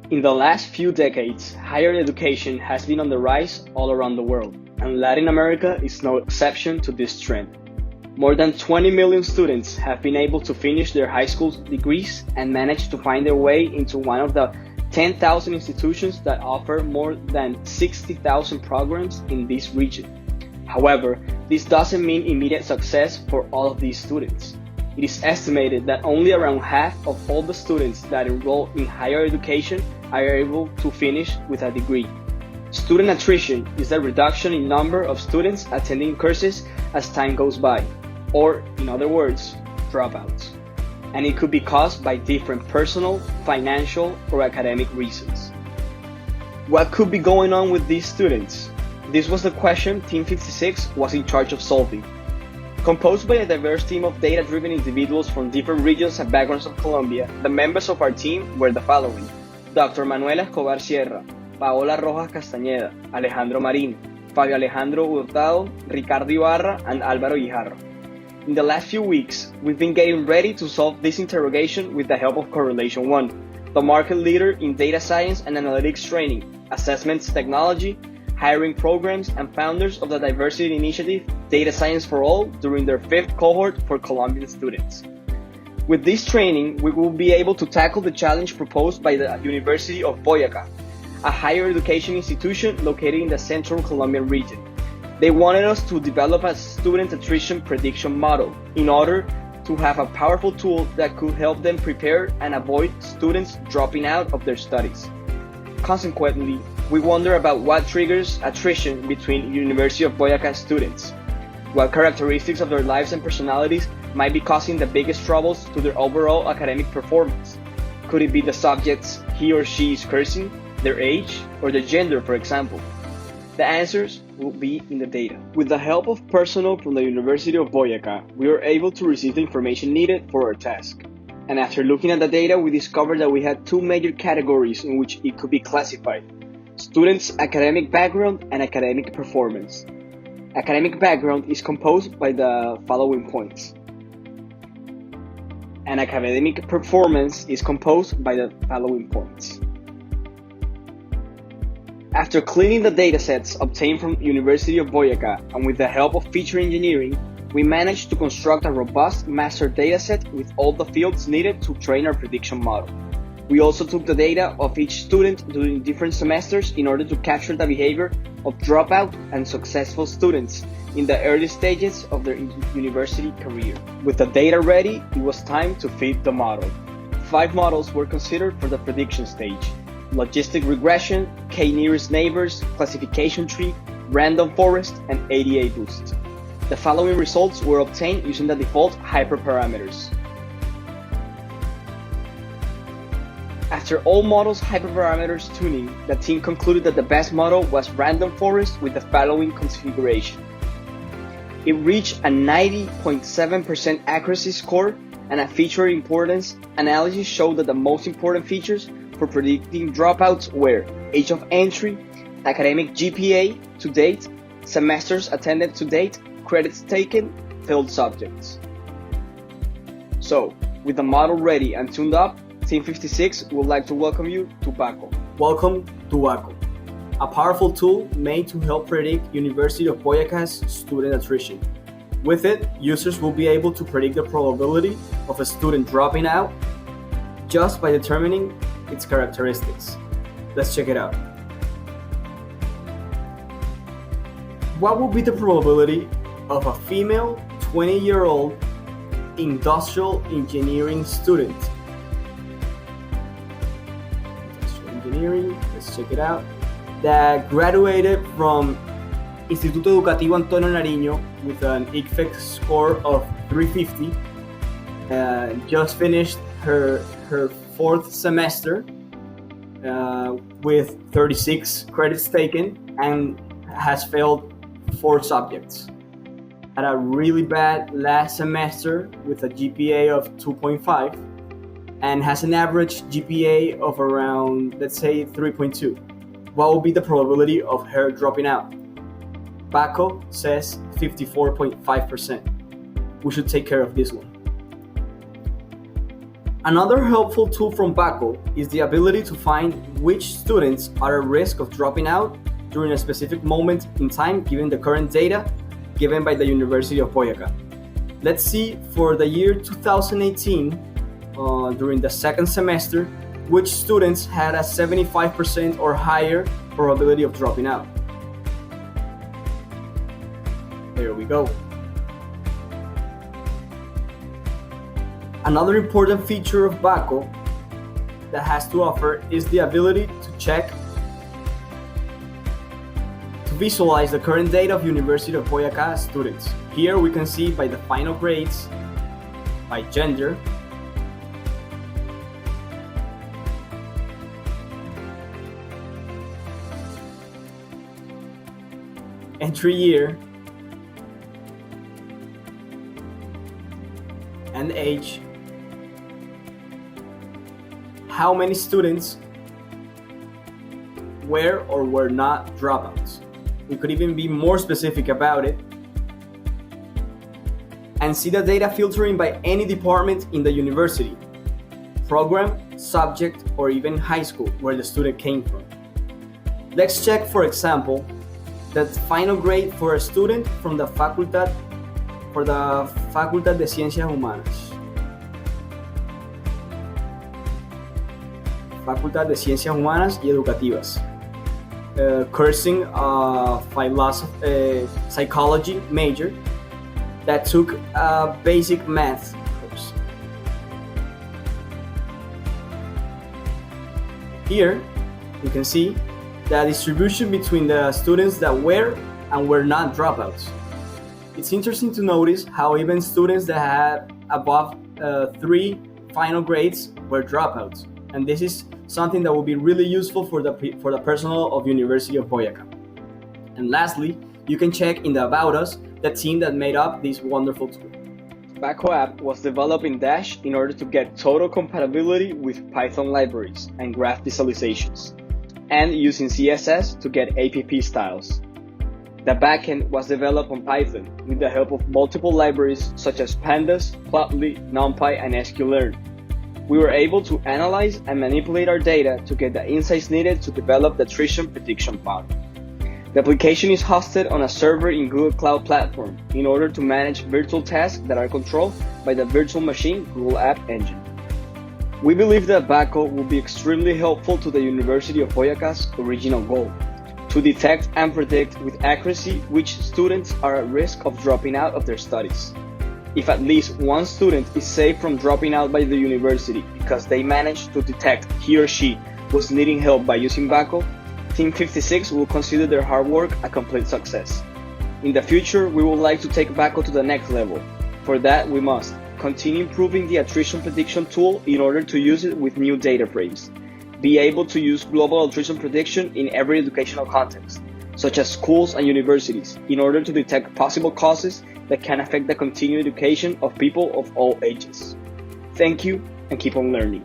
In the last few decades, higher education has been on the rise all around the world, and Latin America is no exception to this trend. More than 20 million students have been able to finish their high school degrees and manage to find their way into one of the 10,000 institutions that offer more than 60,000 programs in this region. However, this doesn't mean immediate success for all of these students. It is estimated that only around half of all the students that enroll in higher education are able to finish with a degree. Student attrition is the reduction in number of students attending courses as time goes by, or in other words, dropouts. And it could be caused by different personal, financial, or academic reasons. What could be going on with these students? This was the question Team 56 was in charge of solving. Composed by a diverse team of data-driven individuals from different regions and backgrounds of Colombia, the members of our team were the following: Dr. Manuel Escobar Sierra, Paola Rojas Castañeda, Alejandro Marín, Fabio Alejandro Hurtado, Ricardo Ibarra, and Álvaro Guijarro. In the last few weeks, we've been getting ready to solve this interrogation with the help of Correlation One, the market leader in data science and analytics training, assessments technology, hiring programs, and founders of the diversity initiative Data Science for All during their 5th cohort for Colombian students. With this training, we will be able to tackle the challenge proposed by the University of Boyacá, a higher education institution located in the central Colombian region. They wanted us to develop a student attrition prediction model in order to have a powerful tool that could help them prepare and avoid students dropping out of their studies. Consequently, we wonder about what triggers attrition between University of Boyacá students. What characteristics of their lives and personalities might be causing the biggest troubles to their overall academic performance? Could it be the subjects he or she is cursing, their age, or their gender, for example? The answers will be in the data. With the help of personnel from the University of Boyacá, we were able to receive the information needed for our task. And after looking at the data, we discovered that we had two major categories in which it could be classified: students' academic background and academic performance. Academic background is composed by the following points, and academic performance is composed by the following points. After cleaning the datasets obtained from University of Boyacá and with the help of feature engineering, we managed to construct a robust master dataset with all the fields needed to train our prediction model. We also took the data of each student during different semesters in order to capture the behavior of dropout and successful students in the early stages of their university career. With the data ready, it was time to fit the model. 5 models were considered for the prediction stage: logistic regression, k-nearest neighbors, classification tree, random forest, and ADA boost. The following results were obtained using the default hyperparameters. After all models' hyperparameters tuning, the team concluded that the best model was random forest with the following configuration. It reached a 90.7% accuracy score, and a feature importance analysis showed that the most important features for predicting dropouts were age of entry, academic GPA to date, semesters attended to date, credits taken, failed subjects. So, with the model ready and tuned up, Team 56 would like to welcome you to Baco. Welcome to Baco, a powerful tool made to help predict University of Boyacá's student attrition. With it, users will be able to predict the probability of a student dropping out just by determining its characteristics. Let's check it out. What would be the probability of a female 20-year-old industrial engineering student? Let's check it out. That graduated from Instituto Educativo Antonio Nariño with an ICFEC score of 350. Just finished her 4th semester with 36 credits taken and has failed 4 subjects. Had a really bad last semester with a GPA of 2.5 and has an average GPA of around, let's say, 3.2. What will be the probability of her dropping out? Baco says 54.5%. We should take care of this one. Another helpful tool from Baco is the ability to find which students are at risk of dropping out during a specific moment in time given the current data given by the University of Boyacá. Let's see for the year 2018, during the second semester, which students had a 75% or higher probability of dropping out. There we go. Another important feature of Baco that has to offer is the ability to visualize the current data of University of Boyacá students. Here we can see by the final grades, by gender, entry year, and age, how many students were or were not dropouts. We could even be more specific about it and see the data filtering by any department in the university, program, subject, or even high school where the student came from. Let's check, for example, the final grade for a student from the Facultad de Ciencias Humanas. Facultad de Ciencias Humanas y Educativas. Cursing psychology major that took a basic math course. Here you can see the distribution between the students that were and were not dropouts. It's interesting to notice how even students that had above 3 final grades were dropouts, and this is something that will be really useful for the personnel of University of Boyacá. And lastly, you can check in the About Us the team that made up this wonderful tool. Baco App was developed in Dash in order to get total compatibility with Python libraries and graph visualizations, and using CSS to get APP styles. The backend was developed on Python with the help of multiple libraries such as Pandas, Plotly, NumPy, and sklearn. We were able to analyze and manipulate our data to get the insights needed to develop the attrition prediction model. The application is hosted on a server in Google Cloud Platform in order to manage virtual tasks that are controlled by the virtual machine Google App Engine. We believe that Baco will be extremely helpful to the University of Boyacá's original goal, to detect and predict with accuracy which students are at risk of dropping out of their studies. If at least one student is saved from dropping out by the university because they managed to detect he or she was needing help by using Baco, Team 56 will consider their hard work a complete success. In the future, we would like to take Baco to the next level. For that, we must continue improving the attrition prediction tool in order to use it with new data frames, be able to use global attrition prediction in every educational context, such as schools and universities, in order to detect possible causes that can affect the continued education of people of all ages. Thank you, and keep on learning.